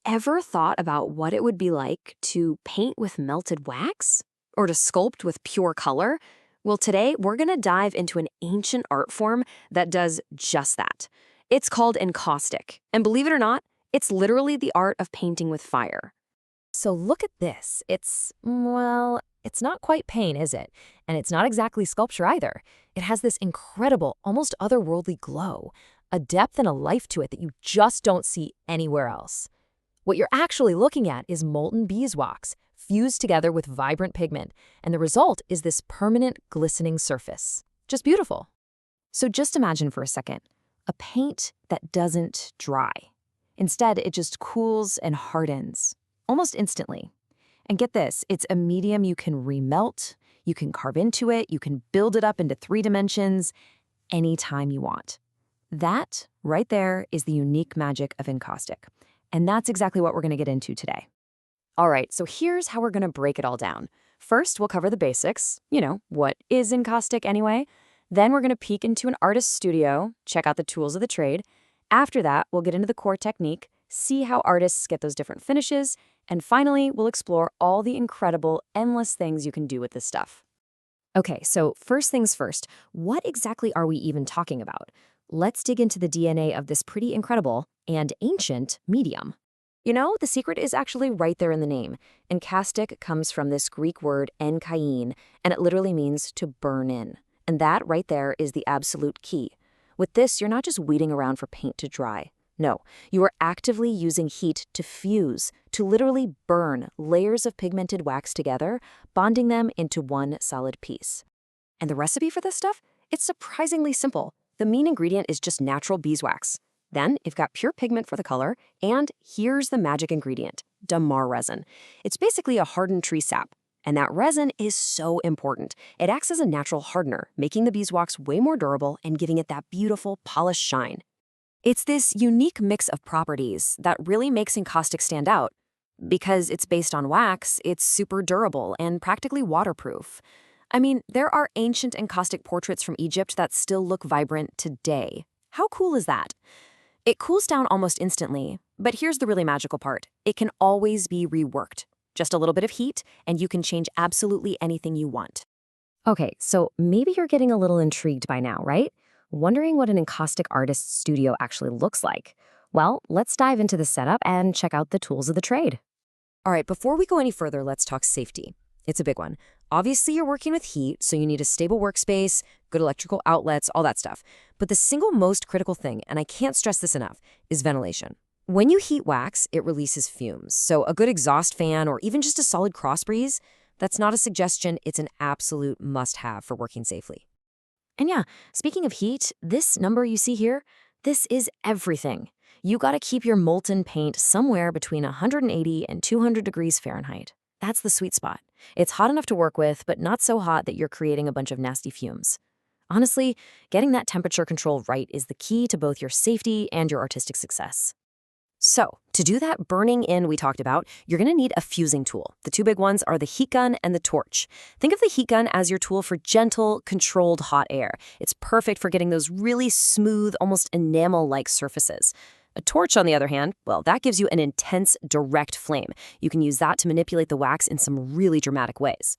Ever thought about what it would be like to paint with melted wax? Or to sculpt with pure color? Well, today we're going to dive into an ancient art form that does just that. It's called encaustic, and believe it or not, it's literally the art of painting with fire. So look at this. It's not quite paint, is it? And it's not exactly sculpture either. It has this incredible, almost otherworldly glow, a depth and a life to it that you just don't see anywhere else. What you're actually looking at is molten beeswax fused together with vibrant pigment, and the result is this permanent, glistening surface. Just beautiful. So just imagine for a second, a paint that doesn't dry. Instead, it just cools and hardens, almost instantly. And get this, it's a medium you can remelt, you can carve into it, you can build it up into 3 dimensions anytime you want. That, right there, is the unique magic of encaustic. And that's exactly what we're going to get into today. All right, so here's how we're going to break it all down. First, we'll cover the basics. What is encaustic anyway? Then we're going to peek into an artist's studio, check out the tools of the trade. After that, we'll get into the core technique, see how artists get those different finishes, and finally, we'll explore all the incredible, endless things you can do with this stuff. Okay, so first things first, what exactly are we even talking about? Let's dig into the DNA of this pretty incredible and ancient medium. The secret is actually right there in the name. Encaustic comes from this Greek word enkain, and it literally means to burn in. And that right there is the absolute key. With this, you're not just waiting around for paint to dry. No, you are actively using heat to fuse, to literally burn layers of pigmented wax together, bonding them into one solid piece. And the recipe for this stuff? It's surprisingly simple. The main ingredient is just natural beeswax. Then you've got pure pigment for the color, and here's the magic ingredient, damar resin. It's basically a hardened tree sap, and that resin is so important. It acts as a natural hardener, making the beeswax way more durable and giving it that beautiful, polished shine. It's this unique mix of properties that really makes encaustic stand out. Because it's based on wax, it's super durable and practically waterproof. I mean, there are ancient encaustic portraits from Egypt that still look vibrant today. How cool is that? It cools down almost instantly, but here's the really magical part. It can always be reworked. Just a little bit of heat, and you can change absolutely anything you want. Okay, so maybe you're getting a little intrigued by now, right? Wondering what an encaustic artist's studio actually looks like. Well, let's dive into the setup and check out the tools of the trade. All right, before we go any further, let's talk safety. It's a big one. Obviously, you're working with heat, so you need a stable workspace, good electrical outlets, all that stuff. But the single most critical thing, and I can't stress this enough, is ventilation. When you heat wax, it releases fumes. So a good exhaust fan or even just a solid cross breeze, that's not a suggestion, it's an absolute must-have for working safely. And yeah, speaking of heat, this number you see here, this is everything. You gotta keep your molten paint somewhere between 180 and 200 degrees Fahrenheit. That's the sweet spot. It's hot enough to work with, but not so hot that you're creating a bunch of nasty fumes. Honestly, getting that temperature control right is the key to both your safety and your artistic success. So, to do that burning in we talked about, you're going to need a fusing tool. The 2 big ones are the heat gun and the torch. Think of the heat gun as your tool for gentle, controlled hot air. It's perfect for getting those really smooth, almost enamel-like surfaces. A torch, on the other hand, well, that gives you an intense, direct flame. You can use that to manipulate the wax in some really dramatic ways.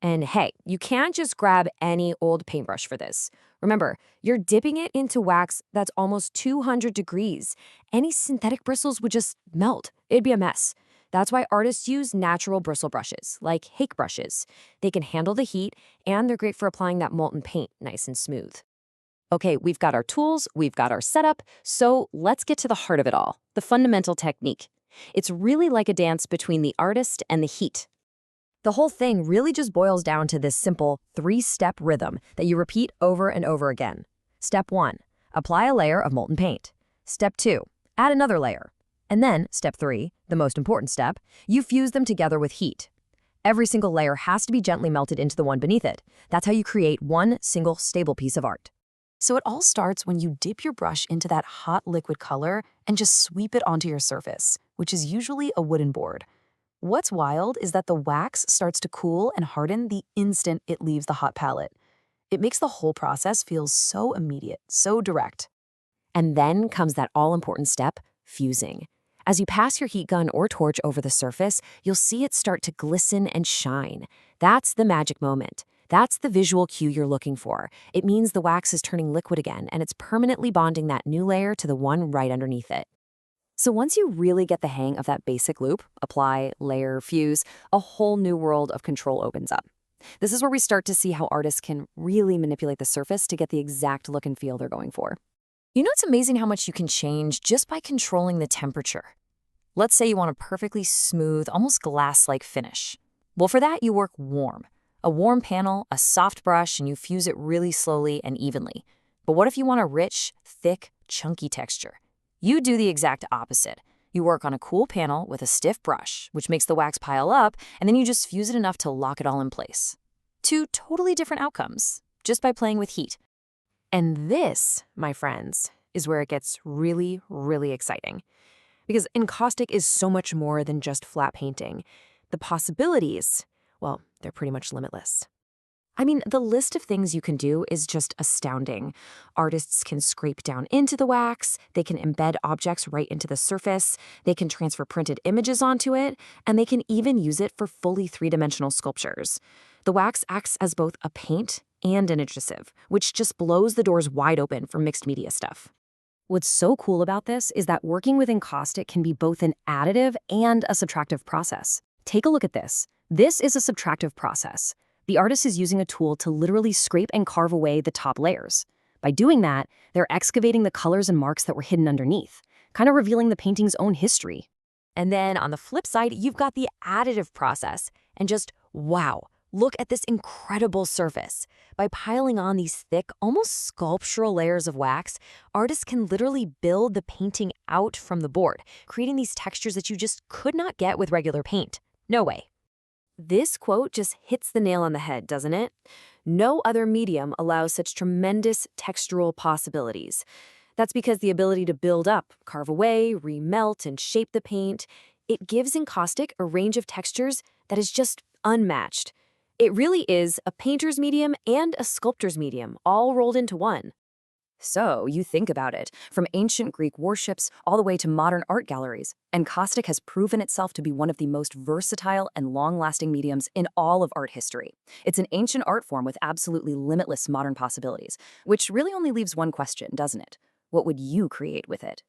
And hey, you can't just grab any old paintbrush for this. Remember, you're dipping it into wax that's almost 200 degrees. Any synthetic bristles would just melt. It'd be a mess. That's why artists use natural bristle brushes, like hake brushes. They can handle the heat, and they're great for applying that molten paint nice and smooth. Okay, we've got our tools, we've got our setup, so let's get to the heart of it all, the fundamental technique. It's really like a dance between the artist and the heat. The whole thing really just boils down to this simple 3-step rhythm that you repeat over and over again. Step 1, apply a layer of molten paint. Step 2, add another layer. And then, step 3, the most important step, you fuse them together with heat. Every single layer has to be gently melted into the one beneath it. That's how you create one single stable piece of art. So it all starts when you dip your brush into that hot liquid color and just sweep it onto your surface, which is usually a wooden board. What's wild is that the wax starts to cool and harden the instant it leaves the hot palette. It makes the whole process feel so immediate, so direct. And then comes that all-important step, fusing. As you pass your heat gun or torch over the surface, you'll see it start to glisten and shine. That's the magic moment. That's the visual cue you're looking for. It means the wax is turning liquid again, and it's permanently bonding that new layer to the one right underneath it. So once you really get the hang of that basic loop, apply, layer, fuse, a whole new world of control opens up. This is where we start to see how artists can really manipulate the surface to get the exact look and feel they're going for. You know, it's amazing how much you can change just by controlling the temperature. Let's say you want a perfectly smooth, almost glass-like finish. Well, for that, you work warm. A warm panel, a soft brush, and you fuse it really slowly and evenly. But what if you want a rich, thick, chunky texture? You do the exact opposite. You work on a cool panel with a stiff brush, which makes the wax pile up, and then you just fuse it enough to lock it all in place. Two totally different outcomes, just by playing with heat. And this, my friends, is where it gets really, really exciting. Because encaustic is so much more than just flat painting. The possibilities, well, they're pretty much limitless. I mean, the list of things you can do is just astounding. Artists can scrape down into the wax, they can embed objects right into the surface, they can transfer printed images onto it, and they can even use it for fully three-dimensional sculptures. The wax acts as both a paint and an adhesive, which just blows the doors wide open for mixed media stuff. What's so cool about this is that working with encaustic can be both an additive and a subtractive process. Take a look at this. This is a subtractive process. The artist is using a tool to literally scrape and carve away the top layers. By doing that, they're excavating the colors and marks that were hidden underneath, kind of revealing the painting's own history. And then on the flip side, you've got the additive process. And just, wow, look at this incredible surface. By piling on these thick, almost sculptural layers of wax, artists can literally build the painting out from the board, creating these textures that you just could not get with regular paint. No way. This quote just hits the nail on the head, doesn't it? No other medium allows such tremendous textural possibilities. That's because the ability to build up, carve away, remelt, and shape the paint, it gives encaustic a range of textures that is just unmatched. It really is a painter's medium and a sculptor's medium, all rolled into one. So, you think about it, from ancient Greek warships all the way to modern art galleries, encaustic has proven itself to be one of the most versatile and long-lasting mediums in all of art history. It's an ancient art form with absolutely limitless modern possibilities, which really only leaves one question, doesn't it? What would you create with it?